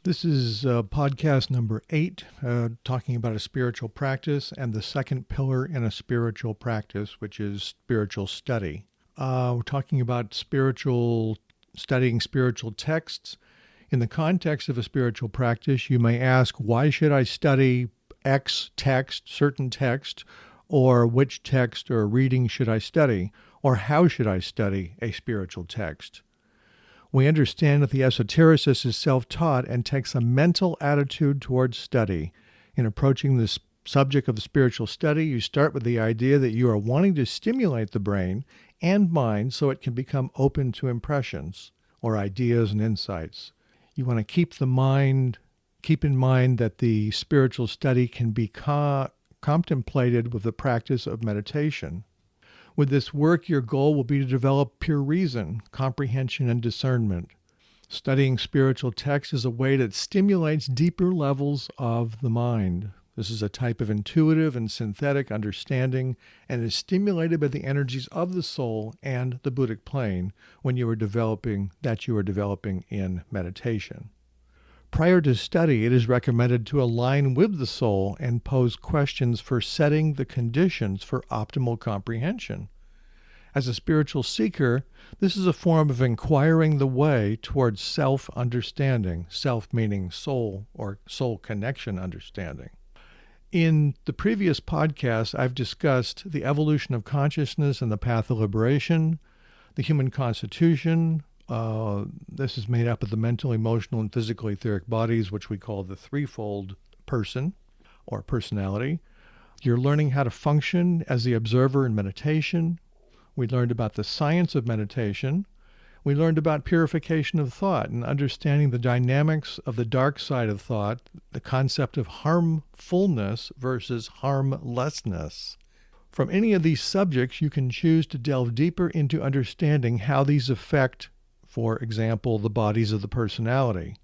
This is podcast number 8, talking about a spiritual practice and the second pillar in a spiritual practice, which is spiritual study. We're talking about studying spiritual texts. In the context of a spiritual practice, you may ask, why should I study X text, certain text, or which text or reading should I study, or how should I study a spiritual text? We understand that the esotericist is self-taught and takes a mental attitude towards study. In approaching this subject of the spiritual study, you start with the idea that you are wanting to stimulate the brain and mind so it can become open to impressions or ideas and insights. You want to keep in mind that the spiritual study can be contemplated with the practice of meditation. With this work, your goal will be to develop pure reason, comprehension, and discernment. Studying spiritual texts is a way that stimulates deeper levels of the mind. This is a type of intuitive and synthetic understanding and is stimulated by the energies of the soul and the Buddhic plane when you are developing in meditation. Prior to study, it is recommended to align with the soul and pose questions for setting the conditions for optimal comprehension. As a spiritual seeker, this is a form of inquiring the way towards self-understanding, self meaning soul or soul connection understanding. In the previous podcast, I've discussed the evolution of consciousness and the path of liberation, the human constitution. This is made up of the mental, emotional, and physical etheric bodies, which we call the threefold person or personality. You're learning how to function as the observer in meditation. We learned about the science of meditation. We learned about purification of thought and understanding the dynamics of the dark side of thought, the concept of harmfulness versus harmlessness. From any of these subjects, you can choose to delve deeper into understanding how these affect, for example, the bodies of the personality,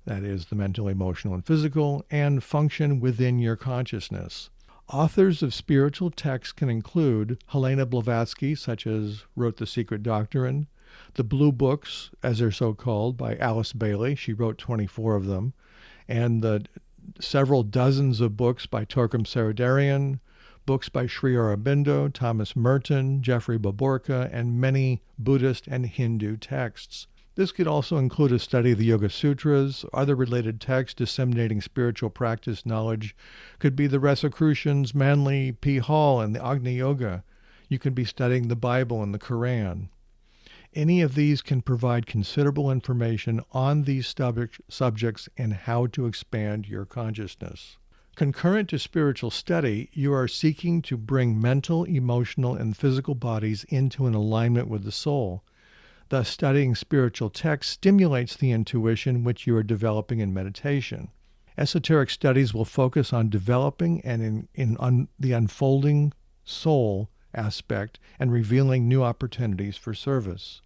that is, the mental, emotional, and physical, and function within your consciousness. Authors of spiritual texts can include Helena Blavatsky, such as wrote The Secret Doctrine, the Blue Books, as they're so called, by Alice Bailey. She wrote 24 of them, and the several dozens of books by Torquem Saradarian, books by Sri Aurobindo, Thomas Merton, Jeffrey Baborka, and many Buddhist and Hindu texts. This could also include a study of the Yoga Sutras. Other related texts disseminating spiritual practice knowledge could be the Rosicrucians, Manly P. Hall, and the Agni Yoga. You could be studying the Bible and the Quran. Any of these can provide considerable information on these subjects and how to expand your consciousness. Concurrent to spiritual study, you are seeking to bring mental, emotional, and physical bodies into an alignment with the soul. Thus, studying spiritual texts stimulates the intuition which you are developing in meditation. Esoteric studies will focus on developing and on the unfolding soul aspect and revealing new opportunities for service.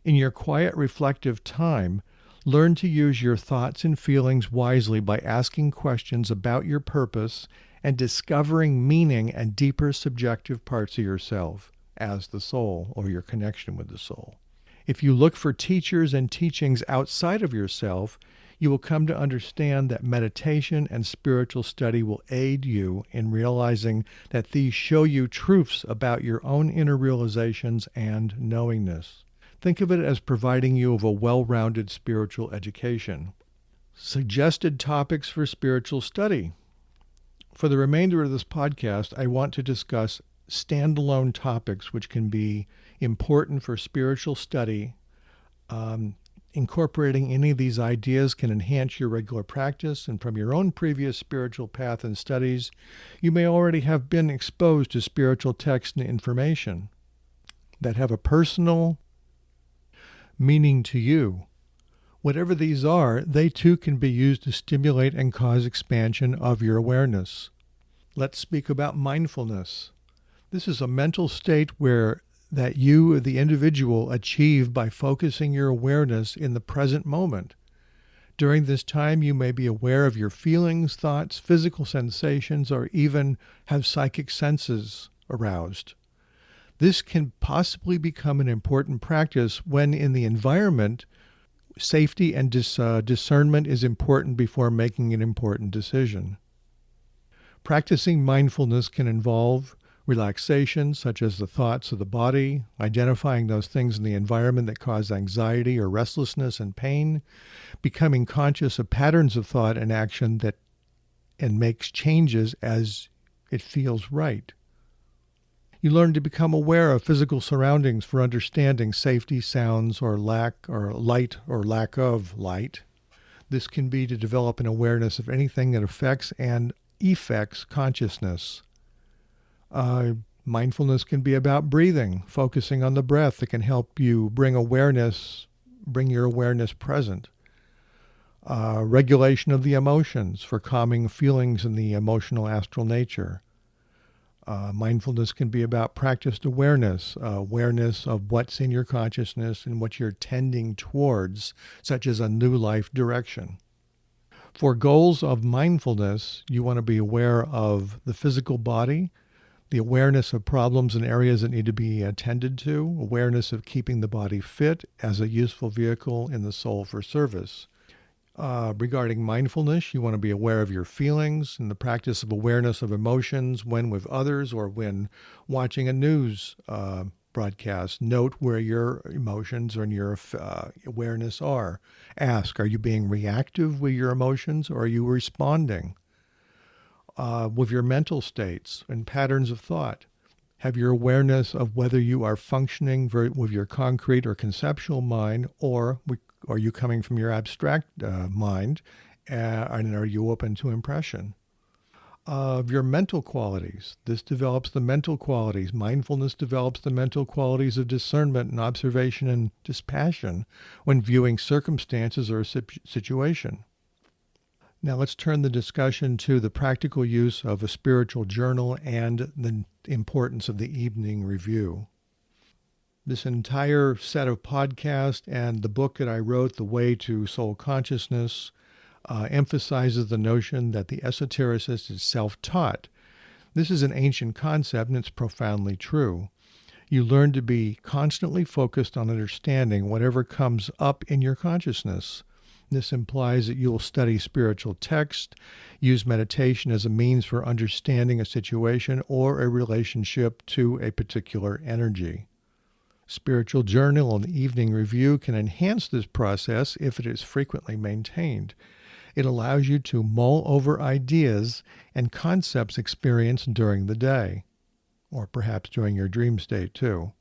In your quiet, reflective time, learn to use your thoughts and feelings wisely by asking questions about your purpose and discovering meaning and deeper subjective parts of yourself as the soul or your connection with the soul. If you look for teachers and teachings outside of yourself, you will come to understand that meditation and spiritual study will aid you in realizing that these show you truths about your own inner realizations and knowingness. Think of it as providing you with a well-rounded spiritual education. Suggested topics for spiritual study. For the remainder of this podcast, I want to discuss standalone topics which can be important for spiritual study. Incorporating any of these ideas can enhance your regular practice, and from your own previous spiritual path and studies, you may already have been exposed to spiritual texts and information that have a personal meaning to you. Whatever these are, they too can be used to stimulate and cause expansion of your awareness. Let's speak about mindfulness. This is a mental state that you, the individual, achieve by focusing your awareness in the present moment. During this time, you may be aware of your feelings, thoughts, physical sensations, or even have psychic senses aroused. This can possibly become an important practice when in the environment Safety and discernment is important before making an important decision. Practicing mindfulness can involve relaxation, such as the thoughts of the body, identifying those things in the environment that cause anxiety or restlessness and pain, becoming conscious of patterns of thought and action and makes changes as it feels right. You learn to become aware of physical surroundings for understanding safety, sounds, or light or lack of light. This can be to develop an awareness of anything that affects and effects consciousness. Mindfulness can be about breathing, focusing on the breath that can help you bring your awareness present. Regulation of the emotions for calming feelings in the emotional astral nature. Mindfulness can be about practiced awareness, awareness of what's in your consciousness and what you're tending towards, such as a new life direction. For goals of mindfulness, you want to be aware of the physical body, the awareness of problems and areas that need to be attended to, awareness of keeping the body fit as a useful vehicle in the soul for service. Regarding mindfulness, you want to be aware of your feelings and the practice of awareness of emotions when with others or when watching a news broadcast. Note where your emotions and your awareness are. Ask, are you being reactive with your emotions or are you responding? With your mental states and patterns of thought. Have your awareness of whether you are functioning with your concrete or conceptual mind, or are you coming from your abstract mind, and are you open to impression? Of your mental qualities. This develops the mental qualities. Mindfulness develops the mental qualities of discernment and observation and dispassion when viewing circumstances or a situation. Now let's turn the discussion to the practical use of a spiritual journal and the importance of the evening review. This entire set of podcasts and the book that I wrote, The Way to Soul Consciousness, emphasizes the notion that the esotericist is self-taught. This is an ancient concept and it's profoundly true. You learn to be constantly focused on understanding whatever comes up in your consciousness. This implies that you will study spiritual text, use meditation as a means for understanding a situation or a relationship to a particular energy. Spiritual journal and evening review can enhance this process if it is frequently maintained. It allows you to mull over ideas and concepts experienced during the day, or perhaps during your dream state too.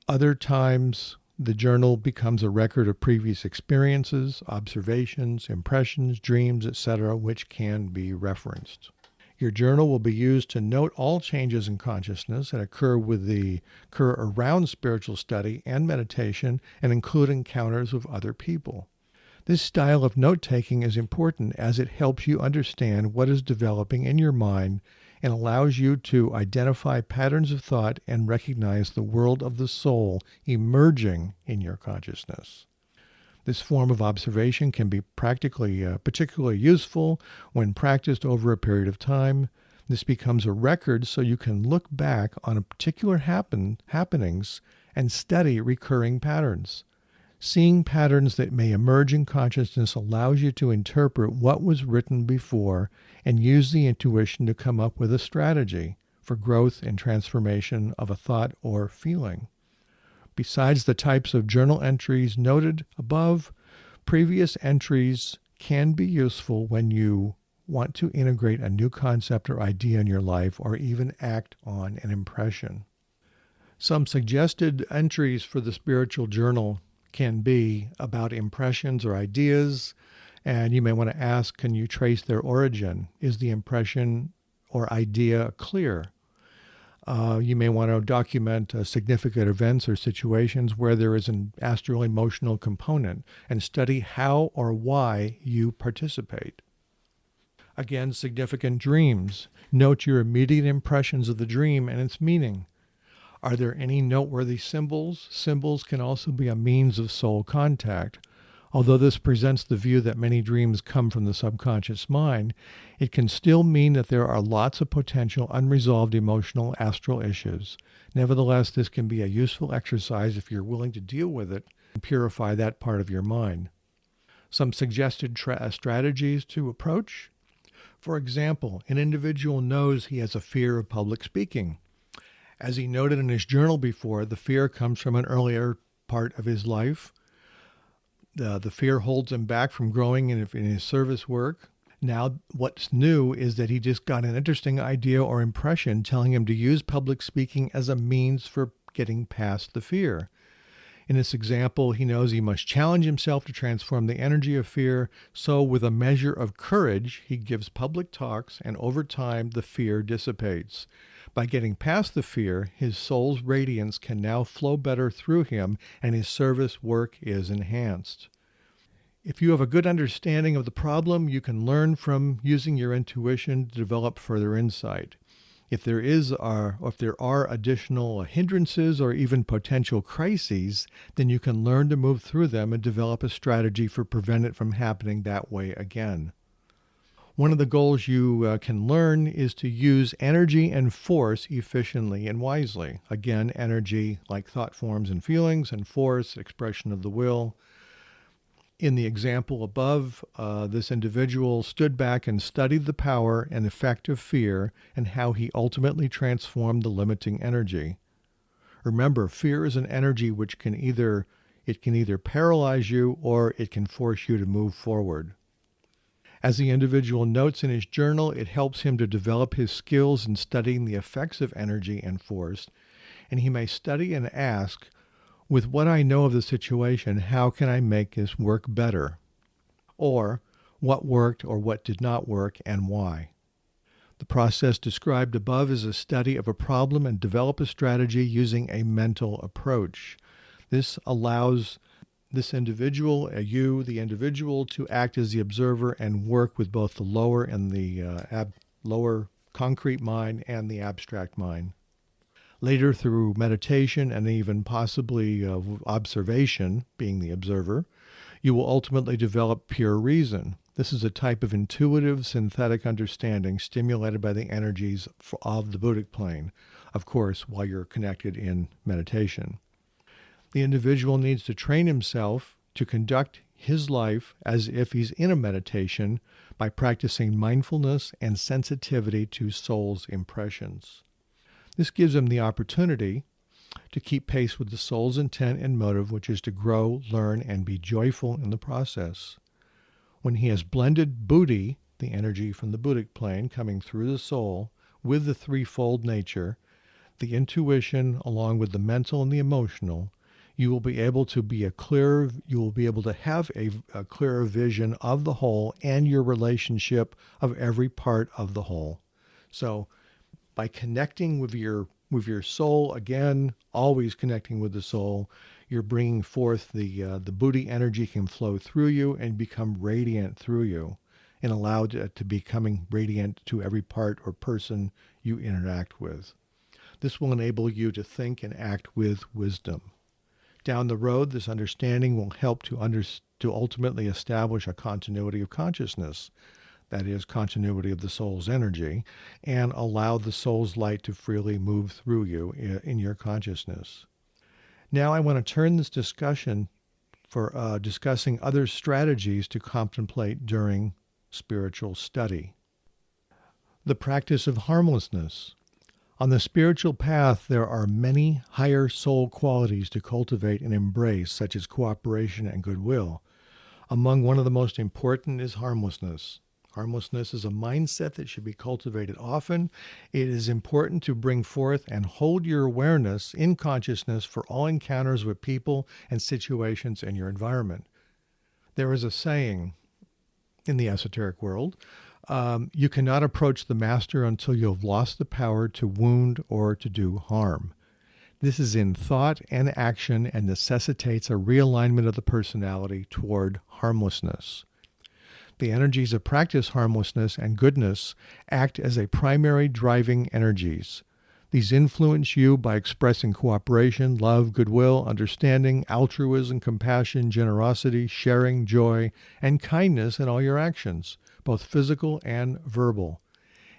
Other times, the journal becomes a record of previous experiences, observations, impressions, dreams, etc., which can be referenced. Your journal will be used to note all changes in consciousness that occur around spiritual study and meditation, and include encounters with other people. This style of note-taking is important as it helps you understand what is developing in your mind and allows you to identify patterns of thought and recognize the world of the soul emerging in your consciousness. This form of observation can be particularly useful when practiced over a period of time. This becomes a record so you can look back on a particular happenings and study recurring patterns. Seeing patterns that may emerge in consciousness allows you to interpret what was written before and use the intuition to come up with a strategy for growth and transformation of a thought or feeling. Besides the types of journal entries noted above, previous entries can be useful when you want to integrate a new concept or idea in your life or even act on an impression. Some suggested entries for the spiritual journal can be about impressions or ideas, and you may want to ask, can you trace their origin? Is the impression or idea clear? You may want to document significant events or situations where there is an astral emotional component and study how or why you participate. Again, significant dreams. Note your immediate impressions of the dream and its meaning. Are there any noteworthy symbols? Symbols can also be a means of soul contact. Although this presents the view that many dreams come from the subconscious mind, it can still mean that there are lots of potential unresolved astral issues. Nevertheless, this can be a useful exercise if you're willing to deal with it and purify that part of your mind. Some suggested strategies to approach. For example, an individual knows he has a fear of public speaking. As he noted in his journal before, the fear comes from an earlier part of his life. The fear holds him back from growing in his service work. Now, what's new is that he just got an interesting idea or impression telling him to use public speaking as a means for getting past the fear. In this example, he knows he must challenge himself to transform the energy of fear, so with a measure of courage, he gives public talks, and over time, the fear dissipates. By getting past the fear, his soul's radiance can now flow better through him, and his service work is enhanced. If you have a good understanding of the problem, you can learn from using your intuition to develop further insight. If there are additional hindrances or even potential crises, then you can learn to move through them and develop a strategy for prevent it from happening that way again. One of the goals you can learn is to use energy and force efficiently and wisely. Again, energy like thought forms and feelings, and force, expression of the will. In the example above, this individual stood back and studied the power and effect of fear and how he ultimately transformed the limiting energy. Remember, fear is an energy which can either paralyze you or it can force you to move forward. As the individual notes in his journal, it helps him to develop his skills in studying the effects of energy and force, and he may study and ask, with what I know of the situation, how can I make this work better? Or, what worked or what did not work and why? The process described above is a study of a problem and develop a strategy using a mental approach. This allows this individual, the individual, to act as the observer and work with both the lower and the lower concrete mind and the abstract mind. Later, through meditation and even possibly observation, being the observer, you will ultimately develop pure reason. This is a type of intuitive, synthetic understanding stimulated by the energies of the Buddhic plane, of course, while you're connected in meditation. The individual needs to train himself to conduct his life as if he's in a meditation by practicing mindfulness and sensitivity to soul's impressions. This gives him the opportunity to keep pace with the soul's intent and motive, which is to grow, learn, and be joyful in the process. When he has blended buddhi, the energy from the Buddhic plane coming through the soul, with the threefold nature, the intuition, along with the mental and the emotional, you will be able to have a clearer vision of the whole and your relationship of every part of the whole. So, by connecting with your soul, again, always connecting with the soul, you're bringing forth the buddhi energy can flow through you and become radiant through you, and allowed to becoming radiant to every part or person you interact with. This will enable you to think and act with wisdom. Down the road, this understanding will help to ultimately establish a continuity of consciousness, that is, continuity of the soul's energy, and allow the soul's light to freely move through you in your consciousness. Now I want to turn this discussion for discussing other strategies to contemplate during spiritual study. The practice of harmlessness. On the spiritual path, there are many higher soul qualities to cultivate and embrace, such as cooperation and goodwill. Among one of the most important is harmlessness. Harmlessness is a mindset that should be cultivated often. It is important to bring forth and hold your awareness in consciousness for all encounters with people and situations in your environment. There is a saying in the esoteric world, you cannot approach the master until you have lost the power to wound or to do harm. This is in thought and action and necessitates a realignment of the personality toward harmlessness. The energies of practice harmlessness and goodness act as a primary driving energies. These influence you by expressing cooperation, love, goodwill, understanding, altruism, compassion, generosity, sharing, joy, and kindness in all your actions, both physical and verbal.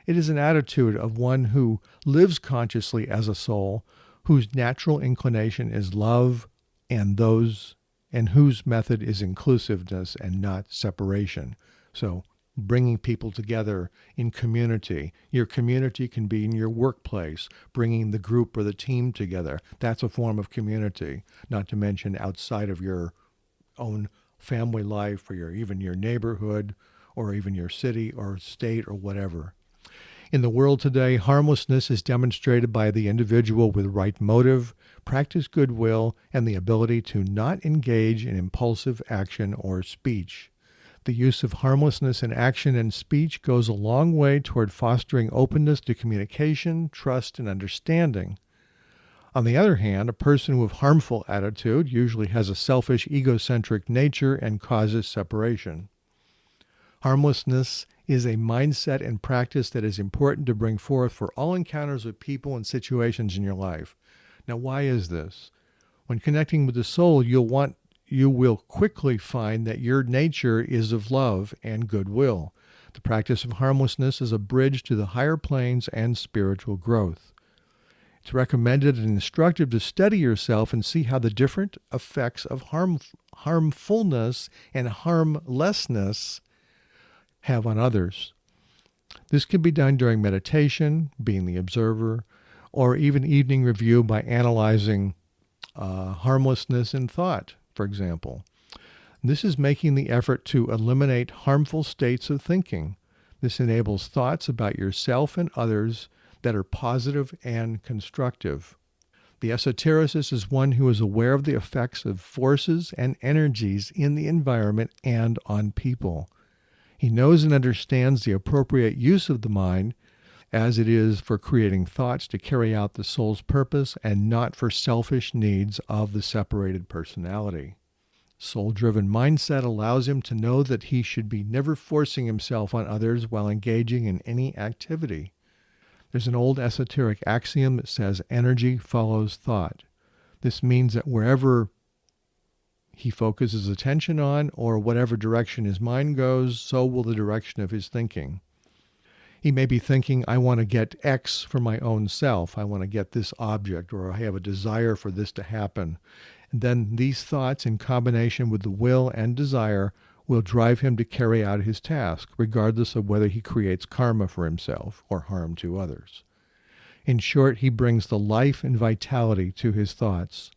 It is an attitude of one who lives consciously as a soul, whose natural inclination is love and those and whose method is inclusiveness and not separation. So bringing people together in community. Your community can be in your workplace, bringing the group or the team together. That's a form of community, not to mention outside of your own family life or even your neighborhood or even your city or state or whatever. In the world today, harmlessness is demonstrated by the individual with right motive, practice goodwill, and the ability to not engage in impulsive action or speech. The use of harmlessness in action and speech goes a long way toward fostering openness to communication, trust, and understanding. On the other hand, a person with harmful attitude usually has a selfish, egocentric nature and causes separation. Harmlessness is a mindset and practice that is important to bring forth for all encounters with people and situations in your life. Now, why is this? When connecting with the soul, you will quickly find that your nature is of love and goodwill. The practice of harmlessness is a bridge to the higher planes and spiritual growth. It's recommended and instructive to study yourself and see how the different effects of harmfulness and harmlessness have on others. This can be done during meditation, being the observer, or even evening review by analyzing harmlessness in thought, for example. This is making the effort to eliminate harmful states of thinking. This enables thoughts about yourself and others that are positive and constructive. The esotericist is one who is aware of the effects of forces and energies in the environment and on people. He knows and understands the appropriate use of the mind as it is for creating thoughts to carry out the soul's purpose and not for selfish needs of the separated personality. Soul-driven mindset allows him to know that he should be never forcing himself on others while engaging in any activity. There's an old esoteric axiom that says energy follows thought. This means that wherever he focuses attention on, or whatever direction his mind goes, so will the direction of his thinking. He may be thinking, I want to get X for my own self. I want to get this object, or I have a desire for this to happen. And then these thoughts, in combination with the will and desire, will drive him to carry out his task, regardless of whether he creates karma for himself or harm to others. In short, he brings the life and vitality to his thoughts.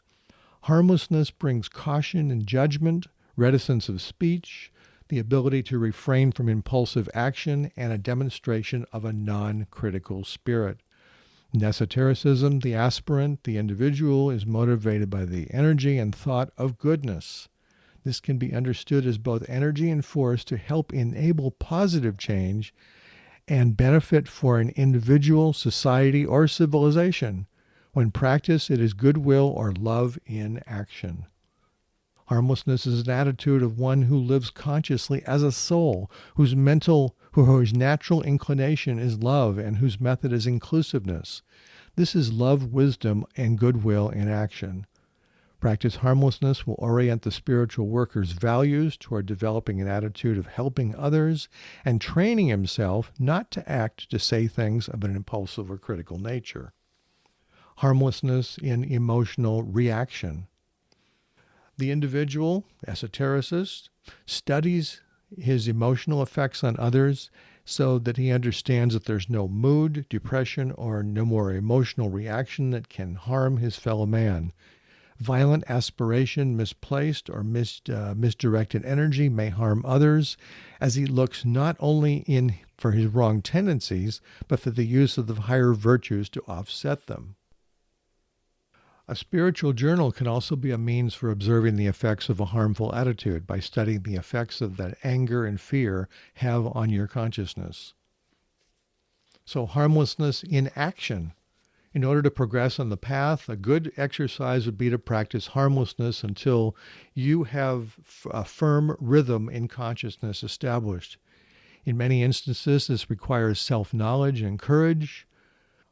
Harmlessness brings caution and judgment, reticence of speech, the ability to refrain from impulsive action, and a demonstration of a non-critical spirit. In esotericism, the aspirant, the individual, is motivated by the energy and thought of goodness. This can be understood as both energy and force to help enable positive change and benefit for an individual, society, or civilization. When practiced, it is goodwill or love in action. Harmlessness is an attitude of one who lives consciously as a soul, whose natural inclination is love and whose method is inclusiveness. This is love, wisdom, and goodwill in action. Practice harmlessness will orient the spiritual worker's values toward developing an attitude of helping others and training himself not to act to say things of an impulsive or critical nature. Harmlessness in emotional reaction. The individual, esotericist, studies his emotional effects on others so that he understands that there's no mood, depression, or no more emotional reaction that can harm his fellow man. Violent aspiration, misplaced or misdirected energy may harm others, as he looks not only for his wrong tendencies, but for the use of the higher virtues to offset them. A spiritual journal can also be a means for observing the effects of a harmful attitude by studying the effects that anger and fear have on your consciousness. So harmlessness in action. In order to progress on the path, a good exercise would be to practice harmlessness until you have a firm rhythm in consciousness established. In many instances, this requires self-knowledge and courage.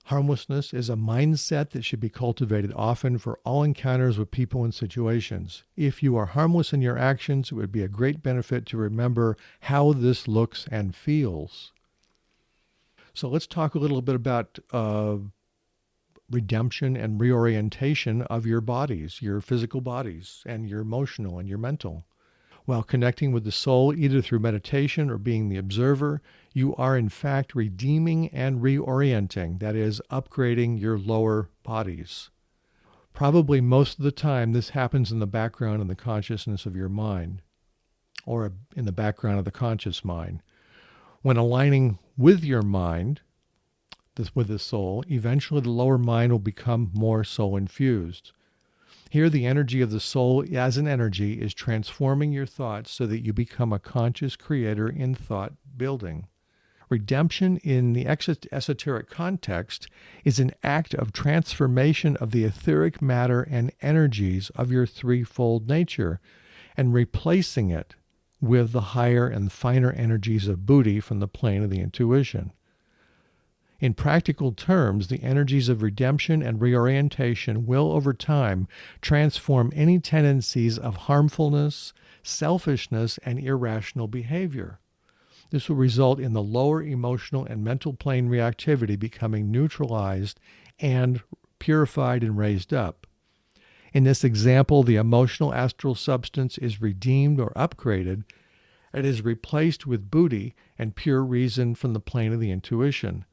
Harmlessness is a mindset that should be cultivated often for all encounters with people and situations. If you are harmless in your actions, it would be a great benefit to remember how this looks and feels. So let's talk a little bit about redemption and reorientation of your bodies, your physical bodies, and your emotional and your mental. While connecting with the soul, either through meditation or being the observer, you are in fact redeeming and reorienting, that is, upgrading your lower bodies. Probably most of the time, this happens in the background in the consciousness of your mind, or in the background of the conscious mind. When aligning with your mind, with the soul, eventually the lower mind will become more soul-infused. Here, the energy of the soul as an energy is transforming your thoughts so that you become a conscious creator in thought building. Redemption in the esoteric context is an act of transformation of the etheric matter and energies of your threefold nature and replacing it with the higher and finer energies of Buddhi from the plane of the intuition. In practical terms, the energies of redemption and reorientation will, over time, transform any tendencies of harmfulness, selfishness, and irrational behavior. This will result in the lower emotional and mental plane reactivity becoming neutralized and purified and raised up. In this example, the emotional astral substance is redeemed or upgraded. It is replaced with Buddhi and pure reason from the plane of the intuition.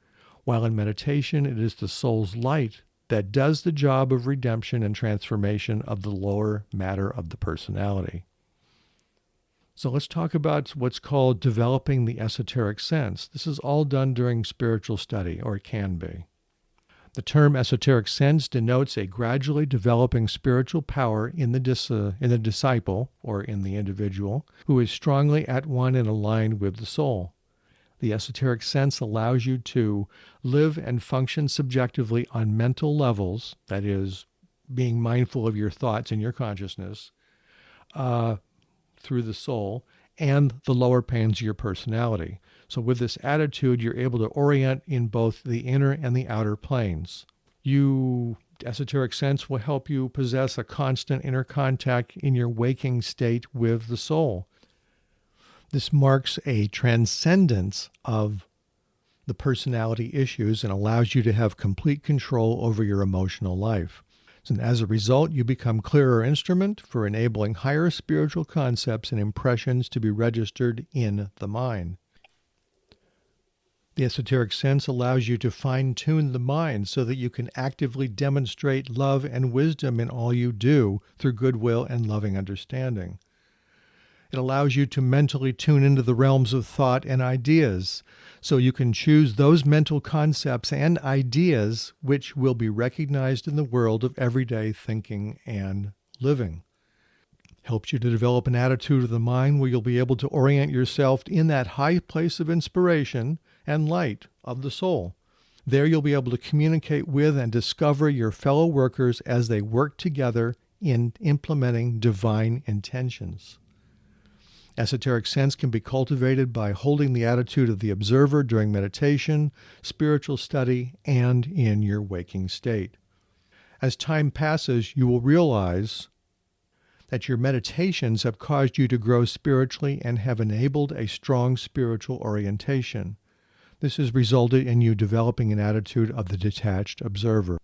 While in meditation, it is the soul's light that does the job of redemption and transformation of the lower matter of the personality. So let's talk about what's called developing the esoteric sense. This is all done during spiritual study, or it can be. The term esoteric sense denotes a gradually developing spiritual power in the disciple, or in the individual, who is strongly at one and aligned with the soul. The esoteric sense allows you to live and function subjectively on mental levels, that is, being mindful of your thoughts and your consciousness, through the soul, and the lower planes of your personality. So with this attitude, you're able to orient in both the inner and the outer planes. Esoteric sense will help you possess a constant inner contact in your waking state with the soul. This marks a transcendence of the personality issues and allows you to have complete control over your emotional life. And as a result, you become clearer instrument for enabling higher spiritual concepts and impressions to be registered in the mind. The esoteric sense allows you to fine-tune the mind so that you can actively demonstrate love and wisdom in all you do through goodwill and loving understanding. It allows you to mentally tune into the realms of thought and ideas, so you can choose those mental concepts and ideas which will be recognized in the world of everyday thinking and living. Helps you to develop an attitude of the mind where you'll be able to orient yourself in that high place of inspiration and light of the soul. There you'll be able to communicate with and discover your fellow workers as they work together in implementing divine intentions. Esoteric sense can be cultivated by holding the attitude of the observer during meditation, spiritual study, and in your waking state. As time passes, you will realize that your meditations have caused you to grow spiritually and have enabled a strong spiritual orientation. This has resulted in you developing an attitude of the detached observer.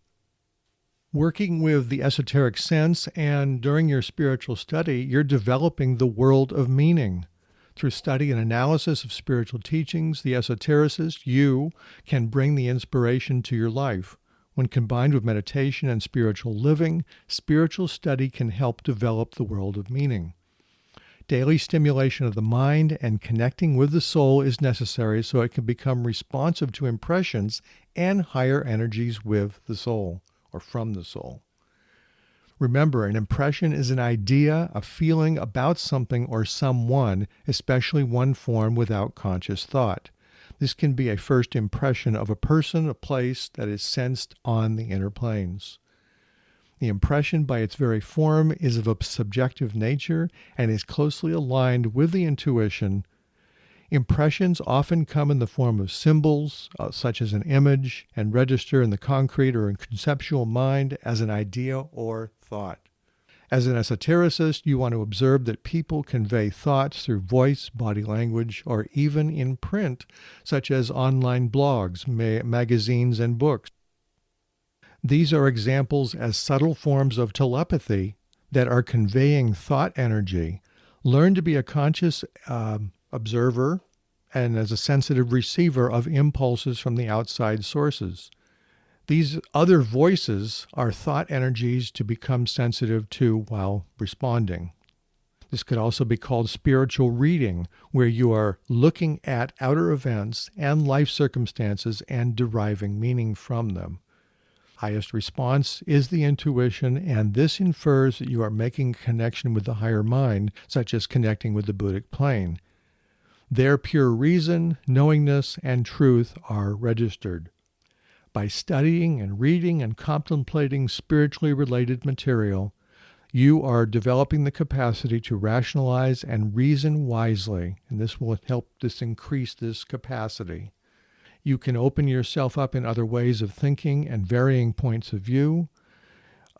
Working with the esoteric sense and during your spiritual study, you're developing the world of meaning. Through study and analysis of spiritual teachings, the esotericist, you, can bring the inspiration to your life. When combined with meditation and spiritual living, spiritual study can help develop the world of meaning. Daily stimulation of the mind and connecting with the soul is necessary so it can become responsive to impressions and higher energies with the soul, or from the soul. Remember, an impression is an idea, a feeling about something or someone, especially one formed without conscious thought. This can be a first impression of a person, a place that is sensed on the inner planes. The impression by its very form is of a subjective nature and is closely aligned with the intuition. Impressions often come in the form of symbols, such as an image, and register in the concrete or in conceptual mind as an idea or thought. As an esotericist, you want to observe that people convey thoughts through voice, body language, or even in print, such as online blogs, magazines, and books. These are examples as subtle forms of telepathy that are conveying thought energy. Learn to be a conscious observer and as a sensitive receiver of impulses from the outside sources. These other voices are thought energies to become sensitive to while responding. This could also be called spiritual reading, where you are looking at outer events and life circumstances and deriving meaning from them. Highest response is the intuition, and this infers that you are making a connection with the higher mind, such as connecting with the Buddhic plane. Their pure reason, knowingness, and truth are registered. By studying and reading and contemplating spiritually related material, you are developing the capacity to rationalize and reason wisely, and this will help increase this capacity. You can open yourself up in other ways of thinking and varying points of view.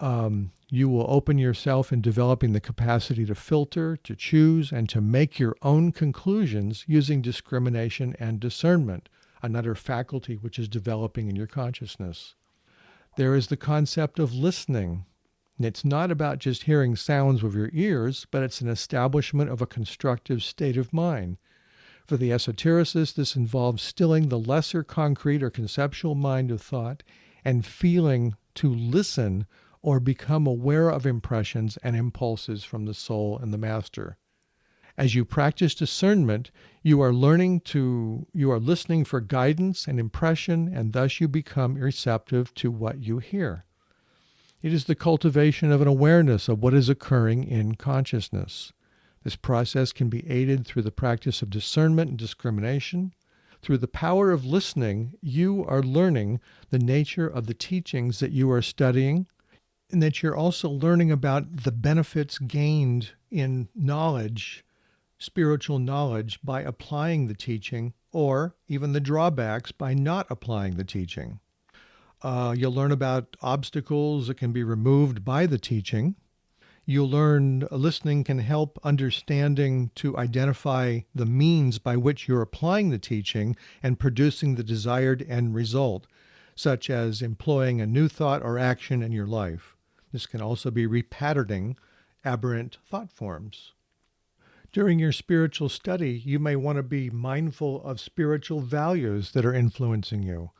You will open yourself in developing the capacity to filter, to choose, and to make your own conclusions using discrimination and discernment, another faculty which is developing in your consciousness. There is the concept of listening. It's not about just hearing sounds with your ears, but it's an establishment of a constructive state of mind. For the esotericist, this involves stilling the lesser concrete or conceptual mind of thought and feeling to listen or become aware of impressions and impulses from the soul and the master. As you practice discernment, you are listening for guidance and impression, and thus you become receptive to what you hear. It is the cultivation of an awareness of what is occurring in consciousness. This process can be aided through the practice of discernment and discrimination. Through the power of listening, you are learning the nature of the teachings that you are studying, and that you're also learning about the benefits gained in knowledge, spiritual knowledge, by applying the teaching, or even the drawbacks by not applying the teaching. You'll learn about obstacles that can be removed by the teaching. You'll learn listening can help understanding to identify the means by which you're applying the teaching and producing the desired end result, such as employing a new thought or action in your life. This can also be repatterning aberrant thought forms. During your spiritual study, you may want to be mindful of spiritual values that are influencing you.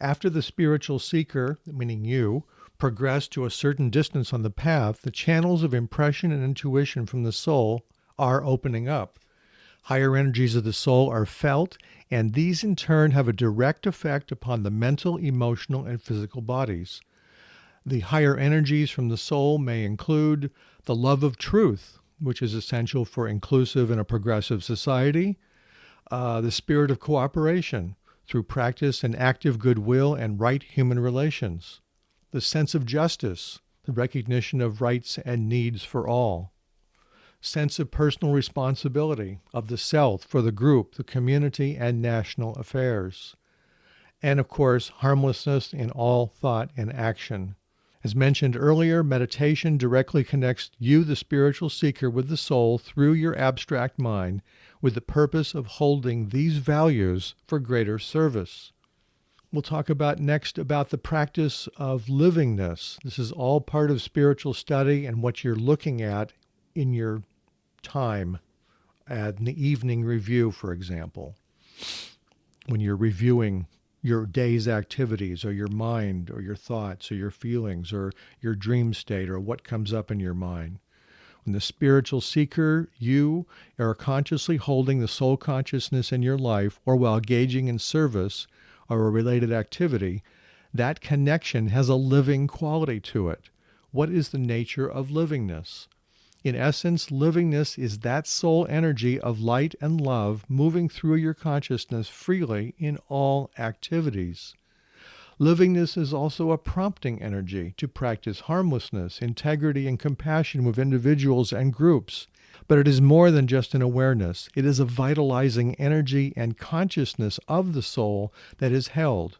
After the spiritual seeker, meaning you, progress to a certain distance on the path, the channels of impression and intuition from the soul are opening up. Higher energies of the soul are felt, and these in turn have a direct effect upon the mental, emotional, and physical bodies. The higher energies from the soul may include the love of truth, which is essential for inclusive and a progressive society, the spirit of cooperation through practice and active goodwill and right human relations, the sense of justice, the recognition of rights and needs for all, sense of personal responsibility of the self for the group, the community, and national affairs, and of course, harmlessness in all thought and action. As mentioned earlier, meditation directly connects you, the spiritual seeker, with the soul through your abstract mind with the purpose of holding these values for greater service. We'll talk next about the practice of livingness. This is all part of spiritual study and what you're looking at in your time in the evening review, for example, when you're reviewing your day's activities or your mind or your thoughts or your feelings or your dream state or what comes up in your mind. When the spiritual seeker, you are consciously holding the soul consciousness in your life or while engaging in service or a related activity, that connection has a living quality to it. What is the nature of livingness? In essence, livingness is that soul energy of light and love moving through your consciousness freely in all activities. Livingness is also a prompting energy to practice harmlessness, integrity, and compassion with individuals and groups. But it is more than just an awareness. It is a vitalizing energy and consciousness of the soul that is held.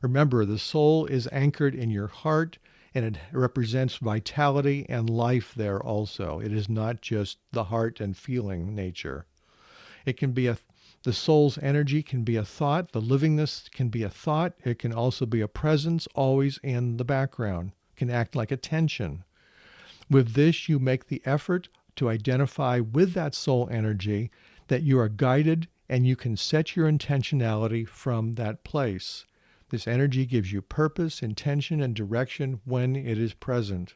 Remember, the soul is anchored in your heart, and it represents vitality and life there also. It is not just the heart and feeling nature. It can be The soul's energy can be a thought. The livingness can be a thought. It can also be a presence always in the background. It can act like a tension. With this, you make the effort to identify with that soul energy, that you are guided and you can set your intentionality from that place. This energy gives you purpose, intention, and direction when it is present.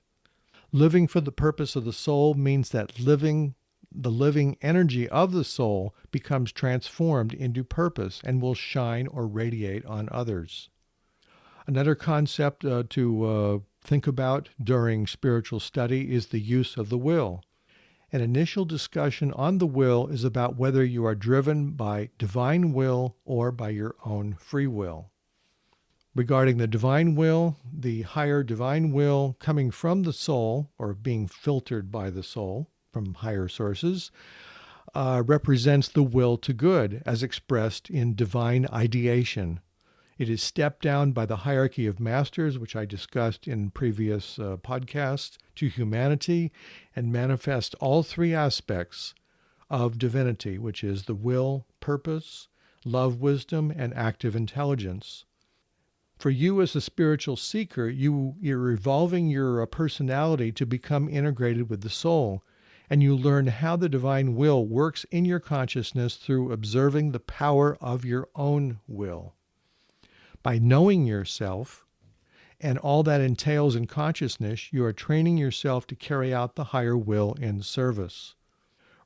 Living for the purpose of the soul means that the living energy of the soul becomes transformed into purpose and will shine or radiate on others. Another concept to think about during spiritual study is the use of the will. An initial discussion on the will is about whether you are driven by divine will or by your own free will. Regarding the divine will, the higher divine will coming from the soul or being filtered by the soul from higher sources represents the will to good as expressed in divine ideation. It is stepped down by the hierarchy of masters, which I discussed in previous podcasts, to humanity and manifests all three aspects of divinity, which is the will, purpose, love, wisdom, and active intelligence. For you as a spiritual seeker, you're evolving your personality to become integrated with the soul, and you learn how the divine will works in your consciousness through observing the power of your own will. By knowing yourself and all that entails in consciousness, you are training yourself to carry out the higher will in service.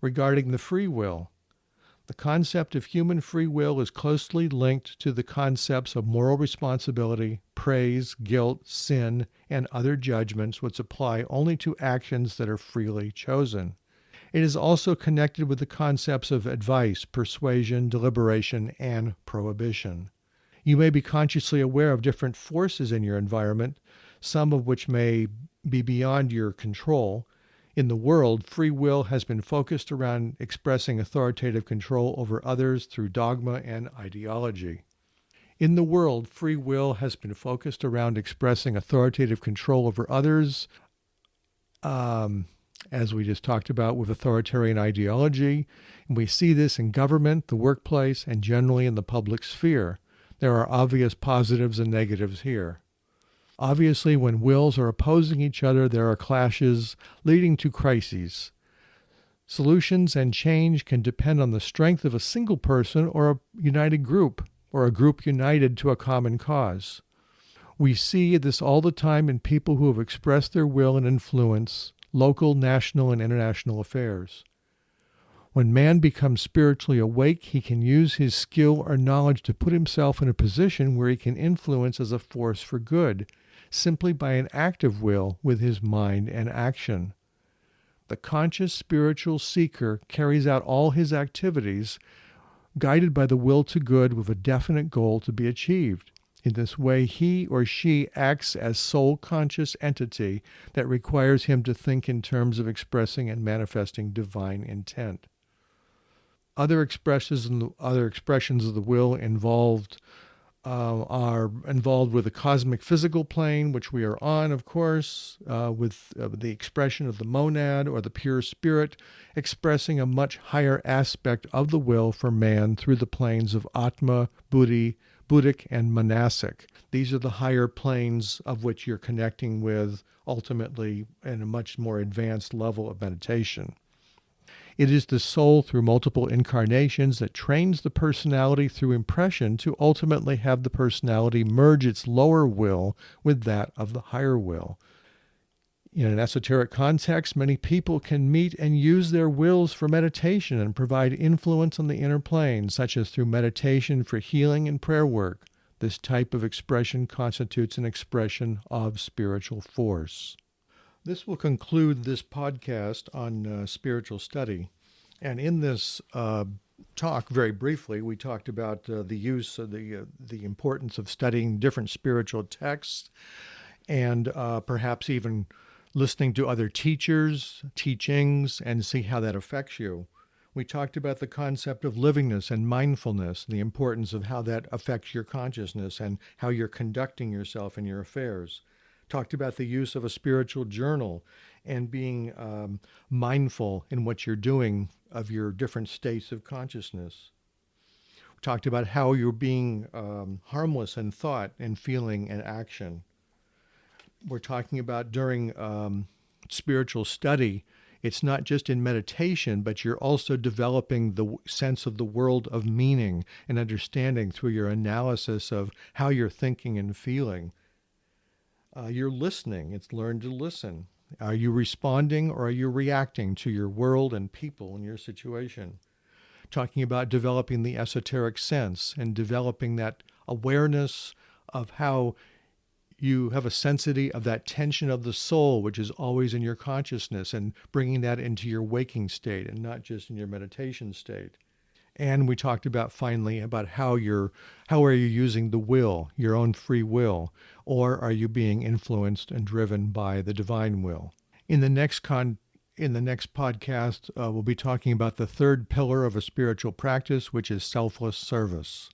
Regarding the free will, the concept of human free will is closely linked to the concepts of moral responsibility, praise, guilt, sin, and other judgments which apply only to actions that are freely chosen. It is also connected with the concepts of advice, persuasion, deliberation, and prohibition. You may be consciously aware of different forces in your environment, some of which may be beyond your control. In the world, free will has been focused around expressing authoritative control over others through dogma and ideology. In the world, free will has been focused around expressing authoritative control over others, as we just talked about with authoritarian ideology. And we see this in government, the workplace, and generally in the public sphere. There are obvious positives and negatives here. Obviously, when wills are opposing each other, there are clashes leading to crises. Solutions and change can depend on the strength of a single person or a united group, or a group united to a common cause. We see this all the time in people who have expressed their will and influence local, national, and international affairs. When man becomes spiritually awake, he can use his skill or knowledge to put himself in a position where he can influence as a force for good, simply by an active will with his mind and action. The conscious spiritual seeker carries out all his activities guided by the will to good with a definite goal to be achieved. In this way, he or she acts as soul-conscious entity that requires him to think in terms of expressing and manifesting divine intent. Other expressions of the will are involved with the cosmic physical plane, which we are on, of course, with the expression of the monad or the pure spirit, expressing a much higher aspect of the will for man through the planes of Atma, Buddhi, Buddhic, and Manasic. These are the higher planes of which you're connecting with ultimately in a much more advanced level of meditation. It is the soul through multiple incarnations that trains the personality through impression to ultimately have the personality merge its lower will with that of the higher will. In an esoteric context, many people can meet and use their wills for meditation and provide influence on the inner plane, such as through meditation for healing and prayer work. This type of expression constitutes an expression of spiritual force. This will conclude this podcast on spiritual study. And in this talk, very briefly, we talked about the use of the importance of studying different spiritual texts and perhaps even listening to other teachers, teachings, and see how that affects you. We talked about the concept of livingness and mindfulness, the importance of how that affects your consciousness and how you're conducting yourself in your affairs. Talked about the use of a spiritual journal and being mindful in what you're doing of your different states of consciousness. Talked about how you're being harmless in thought and feeling and action. We're talking about during spiritual study, it's not just in meditation, but you're also developing the sense of the world of meaning and understanding through your analysis of how you're thinking and feeling. You're listening. It's learn to listen. Are you responding or are you reacting to your world and people and your situation? Talking about developing the esoteric sense and developing that awareness of how you have a sensity of that tension of the soul, which is always in your consciousness, and bringing that into your waking state and not just in your meditation state. And we talked about finally about how are you using the will, your own free will, or are you being influenced and driven by the divine will? In the next podcast, we'll be talking about the third pillar of a spiritual practice, which is selfless service.